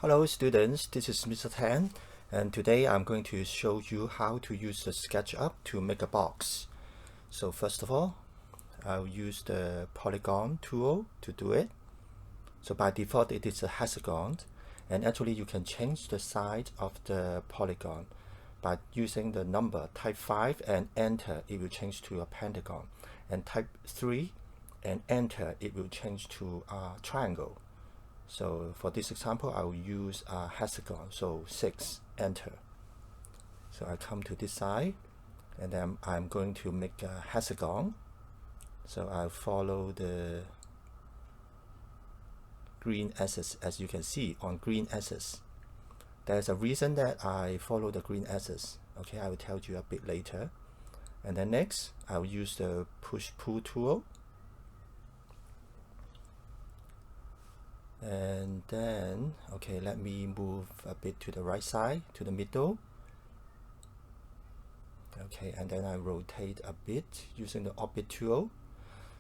Hello students, this is Mr. Tan, and today I'm going to show you how to use the SketchUp to make a box. So first of all, I'll use the polygon tool to do it. So by default it is a hexagon, and actually you can change the size of the polygon by using the number type 5 and enter. It will change to a pentagon, and type 3 and enter, it will change to a triangle. So for this example, I will use a hexagon, so 6, enter. So I come to this side, and then I'm going to make a hexagon. So I'll follow the green axis. As you can see on green axis, there's a reason that I follow the green axis. Okay, I will tell you a bit later. And then next, I'll use the push-pull tool. And then, okay, let me move a bit to the right side, to the middle. Okay, and then I rotate a bit using the orbit tool.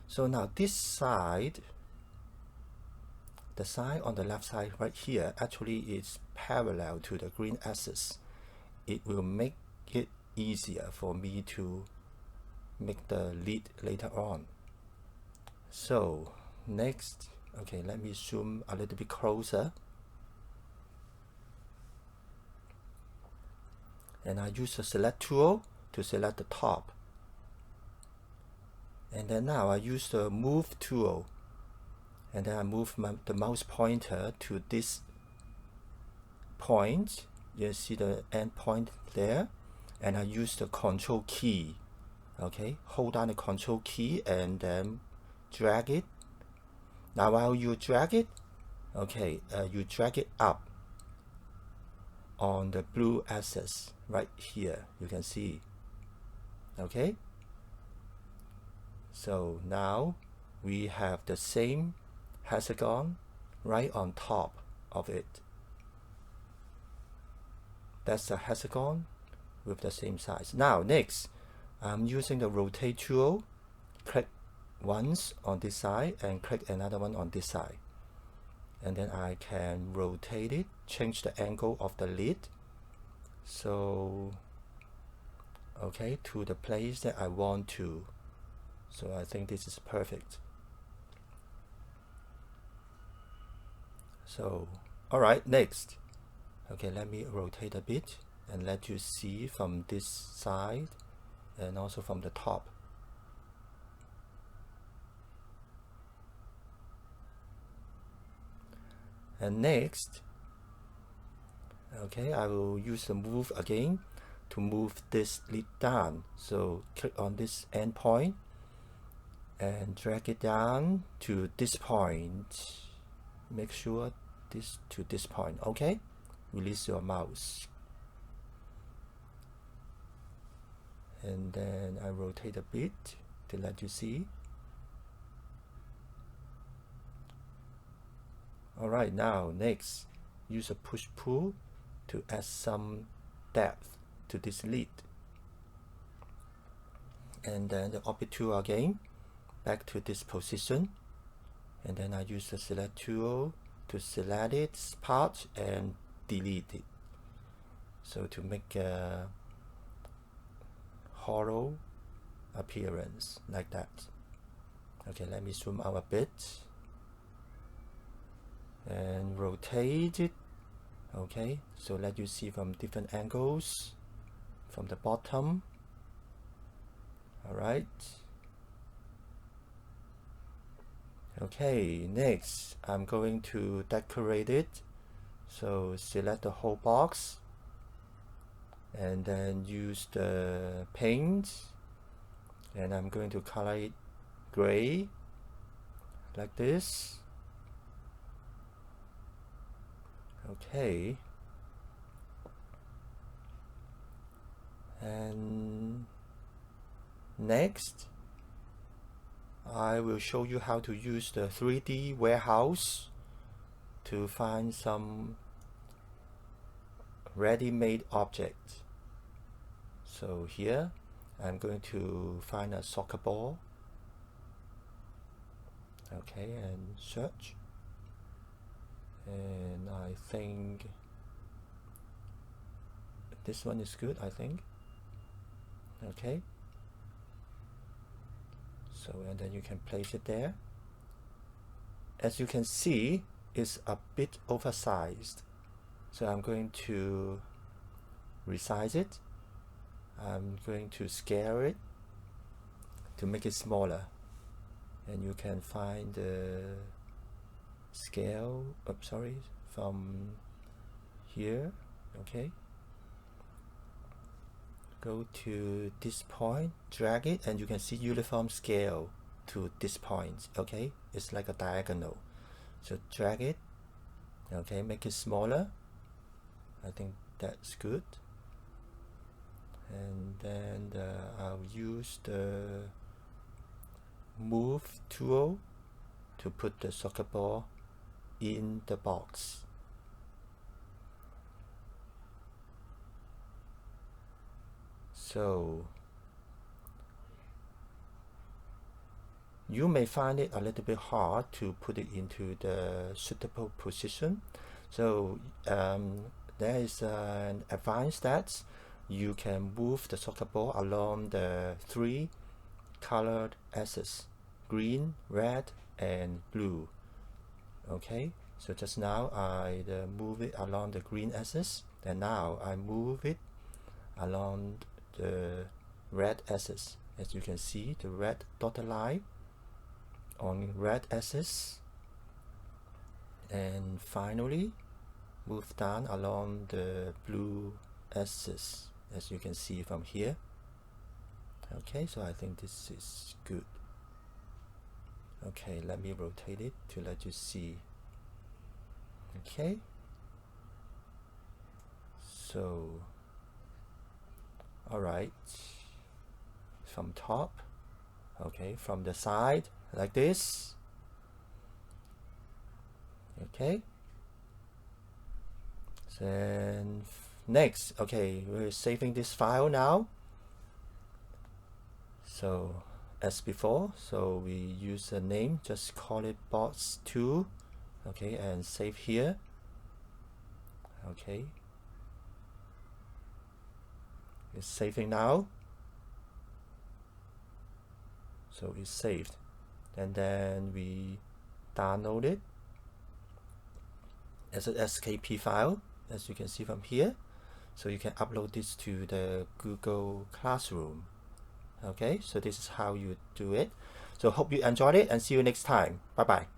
So now this side, the side on the left side right here, actually is parallel to the green axis. It will make it easier for me to make the lid later on. So next, okay, let me zoom a little bit closer. And I use the select tool to select the top. And then now I use the move tool. And then I move the mouse pointer to this point. You see the end point there. And I use the control key. Okay, hold down the control key and then drag it. Now while you drag it, okay, you drag it up on the blue axis right here, you can see. Okay, so now we have the same hexagon right on top of it. That's the hexagon with the same size. Now next, I'm using the rotate tool. Click once on this side and click another one on this side, and then I can rotate it, change the angle of the lid, so okay, to the place that I want to. So I think this is perfect. So alright, next, okay, let me rotate a bit and let you see from this side and also from the top. And next, okay, I will use the move again to move this lid down. So click on this end point and drag it down to this point. Make sure this to this point. Okay, release your mouse. And then I rotate a bit to let you see. Alright, now next, use a push-pull to add some depth to this lid. And then the orbit tool again, back to this position. And then I use the select tool to select its part and delete it. So to make a hollow appearance like that. Okay, let me zoom out a bit and rotate it. Okay, so let you see from different angles from the bottom. Alright, okay, next I'm going to decorate it. So select the whole box and then use the paint, and I'm going to color it gray like this. Okay, and next I will show you how to use the 3D warehouse to find some ready-made objects. So here I'm going to find a soccer ball. Okay, and search, and I I think this one is good, I think. Okay, so and then you can place it there. As you can see, it's a bit oversized, so I'm going to resize it. I'm going to scale it to make it smaller, and you can find the scale from here. Okay, go to this point, drag it, and you can see uniform scale to this point. Okay, it's like a diagonal, so drag it. Okay, make it smaller. I think that's good. And then I'll use the move tool to put the soccer ball in the box. So you may find it a little bit hard to put it into the suitable position. So there is an advanced stats. You can move the soccer ball along the 3 colored axes: green, red, and blue. Okay, so just now I move it along the green axis, and now I move it along the red axis. As you can see, the red dotted line on red axis, and finally move down along the blue axis, as you can see from here. Okay, so I think this is good. Okay, let me rotate it to let you see. Okay, so alright, from top, okay, from the side like this. Okay, then next, okay, we're saving this file now. So as before, so we use a name, just call it box2. Okay, and save here. Okay, it's saving now, so it's saved, and then we download it as an SKP file, as you can see from here. So you can upload this to the Google Classroom. Okay, so this is how you do it. So hope you enjoyed it, and see you next time. Bye bye.